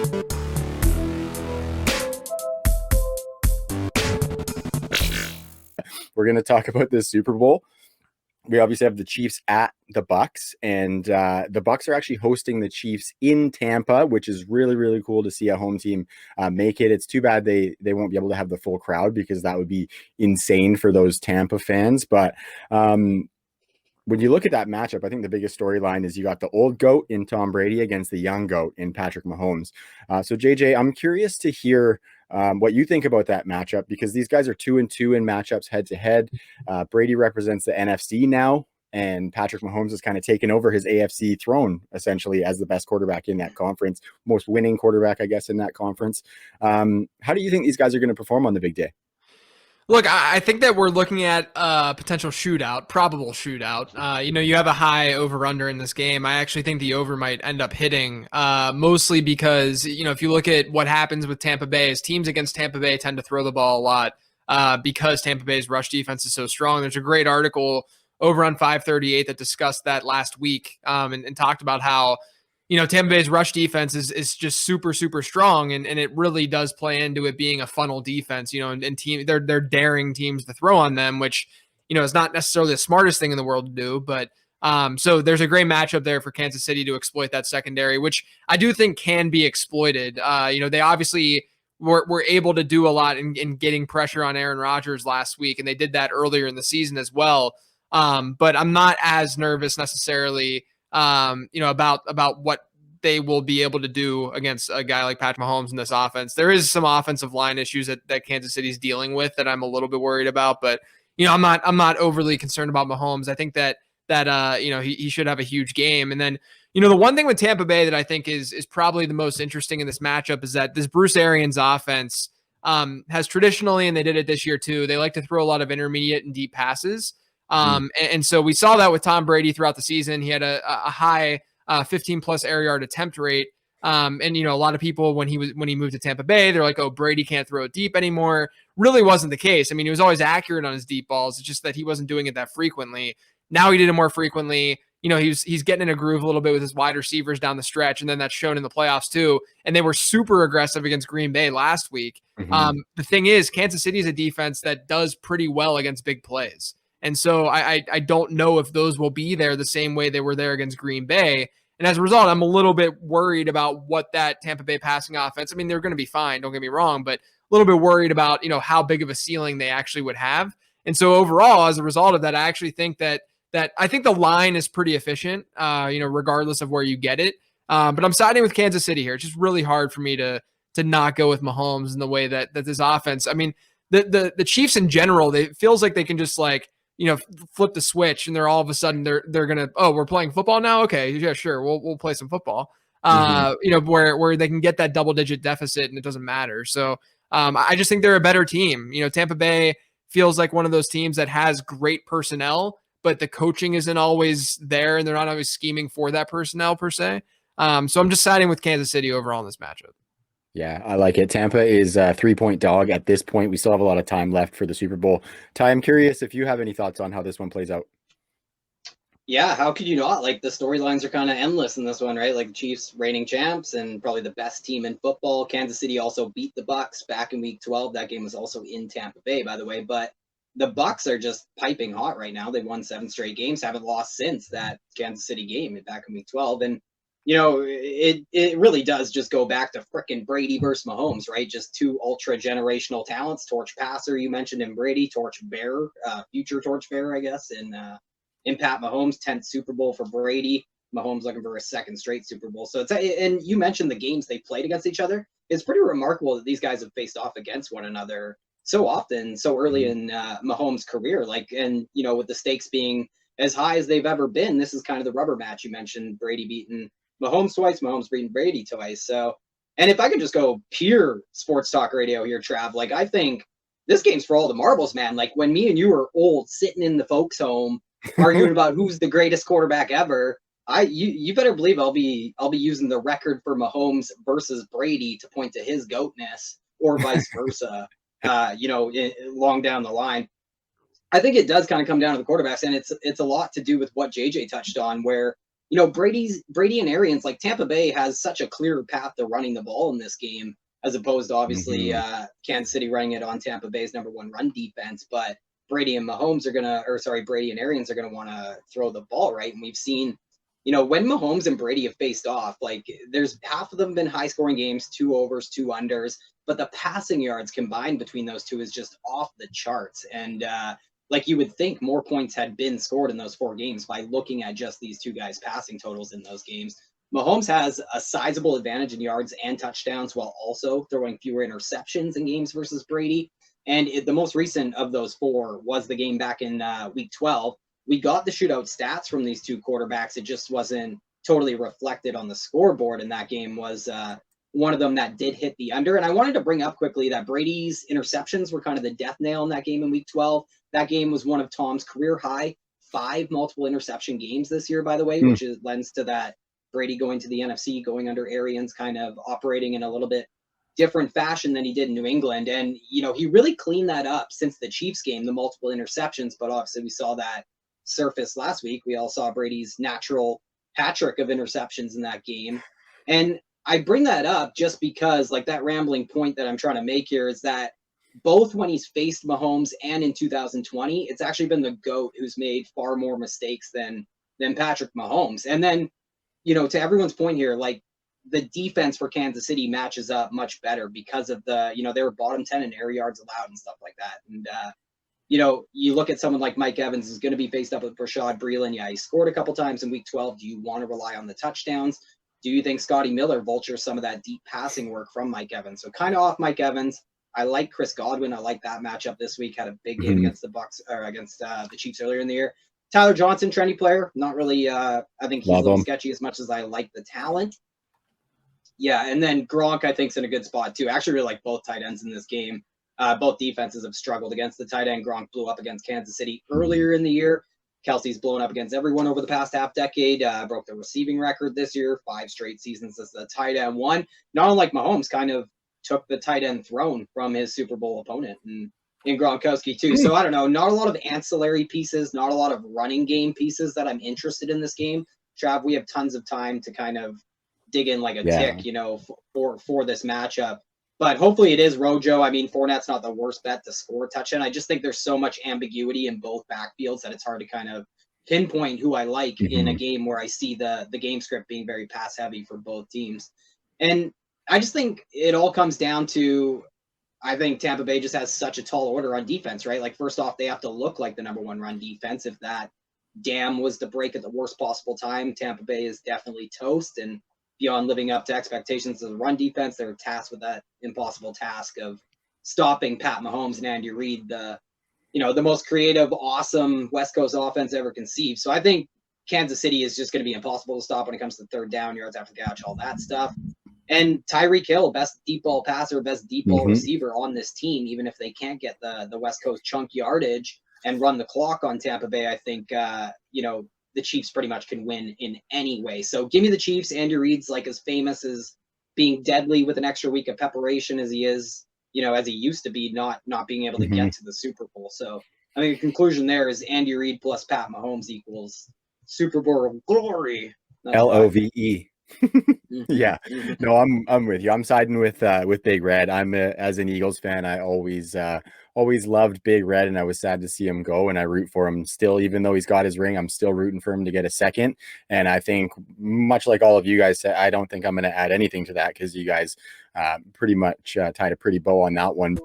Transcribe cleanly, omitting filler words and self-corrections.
We're going to talk about this Super Bowl. We obviously have the Chiefs at the Bucks, and the Bucks are actually hosting the Chiefs in Tampa, which is really, really cool to see a home team make it. It's too bad they won't be able to have the full crowd, because that would be insane for those Tampa fans. But when you look at that matchup, I think the biggest storyline is you got the old GOAT in Tom Brady against the young GOAT in Patrick Mahomes. So JJ, I'm curious to hear what you think about that matchup, because these guys are 2-2 in matchups head to head. Brady represents the NFC now, and Patrick Mahomes has kind of taken over his AFC throne essentially as the best quarterback in that conference, most winning quarterback, I guess, in that conference. How do you think these guys are going to perform on the big day? Look, I think that we're looking at a potential shootout, probable shootout. You have a high over-under in this game. I actually think the over might end up hitting, mostly because, if you look at what happens with Tampa Bay, is teams against Tampa Bay tend to throw the ball a lot because Tampa Bay's rush defense is so strong. There's a great article over on 538 that discussed that last week and talked about how Tampa Bay's rush defense is just super, super strong, and it really does play into it being a funnel defense, and team they're daring teams to throw on them, which, is not necessarily the smartest thing in the world to do. But so there's a great matchup there for Kansas City to exploit that secondary, which I do think can be exploited. They obviously were able to do a lot in getting pressure on Aaron Rodgers last week, and they did that earlier in the season as well. But I'm not as nervous necessarily about what they will be able to do against a guy like Patrick Mahomes in this offense. There is some offensive line issues that Kansas City's dealing with that I'm a little bit worried about, but I'm not overly concerned about Mahomes. I think that he should have a huge game. And then, the one thing with Tampa Bay that I think is probably the most interesting in this matchup is that this Bruce Arians offense has traditionally, and they did it this year too, they like to throw a lot of intermediate and deep passes. And so we saw that with Tom Brady throughout the season. He had a high 15 plus air yard attempt rate. And a lot of people, when he moved to Tampa Bay, they're like, oh, Brady can't throw it deep anymore. Really wasn't the case. I mean, he was always accurate on his deep balls. It's just that he wasn't doing it that frequently. Now he did it more frequently. He's getting in a groove a little bit with his wide receivers down the stretch. And then that's shown in the playoffs too. And they were super aggressive against Green Bay last week. Mm-hmm. The thing is, Kansas City is a defense that does pretty well against big plays. And so I don't know if those will be there the same way they were there against Green Bay. And as a result, I'm a little bit worried about what that Tampa Bay passing offense, I mean, they're going to be fine, don't get me wrong, but a little bit worried about, how big of a ceiling they actually would have. And so overall, as a result of that, I actually think that I think the line is pretty efficient, regardless of where you get it. But I'm siding with Kansas City here. It's just really hard for me to not go with Mahomes in the way that this offense, I mean, the Chiefs in general, it feels like they can just flip the switch and they're all of a sudden they're gonna, oh, we're playing football now, okay, yeah, sure, we'll play some football. Where they can get that double digit deficit and it doesn't matter. So I just think they're a better team. Tampa Bay feels like one of those teams that has great personnel, but the coaching isn't always there and they're not always scheming for that personnel per se. So I'm just siding with Kansas City overall in this matchup. Yeah, I like it. Tampa is a 3-point dog at this point. We still have a lot of time left for the Super Bowl. Ty, I'm curious if you have any thoughts on how this one plays out. Yeah, how could you not? Like, the storylines are kind of endless in this one, right? Like, the Chiefs reigning champs and probably the best team in football. Kansas City also beat the Bucks back in Week 12. That game was also in Tampa Bay, by the way. But the Bucks are just piping hot right now. They've won 7 straight games, haven't lost since that Kansas City game back in Week 12. And it really does just go back to frickin' Brady versus Mahomes, right? Just 2 ultra generational talents. Torch passer, you mentioned in Brady, torch bearer, future torch bearer, I guess, in Pat Mahomes, 10th Super Bowl for Brady. Mahomes looking for a 2nd straight Super Bowl. So and you mentioned the games they played against each other. It's pretty remarkable that these guys have faced off against one another so often, so early in Mahomes' career. With the stakes being as high as they've ever been, this is kind of the rubber match. You mentioned Brady beating Mahomes twice, Mahomes beating Brady twice. So, and if I could just go pure sports talk radio here, Trav, I think this game's for all the marbles, man. Like, when me and you were old, sitting in the folks' home, arguing about who's the greatest quarterback ever, you better believe I'll be using the record for Mahomes versus Brady to point to his goatness, or vice versa. Long down the line. I think it does kind of come down to the quarterbacks, and it's a lot to do with what JJ touched on, where Brady and Arians, like Tampa Bay has such a clear path to running the ball in this game, as opposed to obviously Kansas City running it on Tampa Bay's number one run defense. But Brady and Arians are gonna want to throw the ball, right? And we've seen, when Mahomes and Brady have faced off, like there's half of them been high scoring games, 2 overs, 2 unders, but the passing yards combined between those two is just off the charts. And like you would think more points had been scored in those 4 games by looking at just these two guys' passing totals in those games. Mahomes has a sizable advantage in yards and touchdowns while also throwing fewer interceptions in games versus Brady. And the most recent of those 4 was the game back in week 12. We got the shootout stats from these two quarterbacks. It just wasn't totally reflected on the scoreboard. And that game was one of them that did hit the under. And I wanted to bring up quickly that Brady's interceptions were kind of the death nail in that game in week 12. That game was one of Tom's career high 5 multiple interception games this year, by the way, which lends to that Brady going to the NFC, going under Arians, kind of operating in a little bit different fashion than he did in New England. And, he really cleaned that up since the Chiefs game, the multiple interceptions. But obviously we saw that surface last week. We all saw Brady's natural hat trick of interceptions in that game. And I bring that up just because, like, that rambling point that I'm trying to make here is that both when he's faced Mahomes and in 2020, it's actually been the GOAT who's made far more mistakes than Patrick Mahomes. And then, to everyone's point here, like, the defense for Kansas City matches up much better because of the, they were bottom 10 in air yards allowed and stuff like that. And, you look at someone like Mike Evans is going to be faced up with Rashad Breeland. Yeah, he scored a couple times in week 12. Do you want to rely on the touchdowns? Do you think Scotty Miller vultures some of that deep passing work from Mike Evans? So kind of off Mike Evans. I like Chris Godwin. I like that matchup this week. Had a big game against the Bucks or against the Chiefs earlier in the year. Tyler Johnson, trendy player. Not really. I think he's a little sketchy as much as I like the talent. Yeah, and then Gronk, I think, is in a good spot too. I actually really like both tight ends in this game. Both defenses have struggled against the tight end. Gronk blew up against Kansas City earlier in the year. Kelsey's blown up against everyone over the past half decade. Broke the receiving record this year. 5 straight seasons as the tight end won. Not unlike Mahomes, kind of took the tight end throne from his Super Bowl opponent and in Gronkowski too. So I don't know. Not a lot of ancillary pieces. Not a lot of running game pieces that I'm interested in this game. Trav, we have tons of time to kind of dig in like a tick, for this matchup. But hopefully it is Rojo. I mean, Fournette's not the worst bet to score a touchdown. I just think there's so much ambiguity in both backfields that it's hard to kind of pinpoint who I like in a game where I see the game script being very pass heavy for both teams. And I just think it all comes down to, I think Tampa Bay just has such a tall order on defense, right? Like, first off, they have to look like the number 1 run defense. If that dam was to break at the worst possible time, Tampa Bay is definitely toast. And beyond living up to expectations of the run defense, they're tasked with that impossible task of stopping Pat Mahomes and Andy Reid, the most creative, awesome West Coast offense ever conceived. So I think Kansas City is just going to be impossible to stop when it comes to third down, yards after catch, all that stuff. And Tyreek Hill, best deep ball passer, best deep ball receiver on this team, even if they can't get the West Coast chunk yardage and run the clock on Tampa Bay, I think, the Chiefs pretty much can win in any way. So give me the Chiefs. Andy Reid's like as famous as being deadly with an extra week of preparation as he is, as he used to be, not being able to get to the Super Bowl. So I think the conclusion there is Andy Reid plus Pat Mahomes equals Super Bowl glory. LOVE. Yeah, no, I'm with you. I'm siding with Big Red. I'm as an Eagles fan, I always loved Big Red, and I was sad to see him go, and I root for him still. Even though he's got his ring, I'm still rooting for him to get a second. And I think, much like all of you guys said, I don't think I'm going to add anything to that because you guys pretty much tied a pretty bow on that one.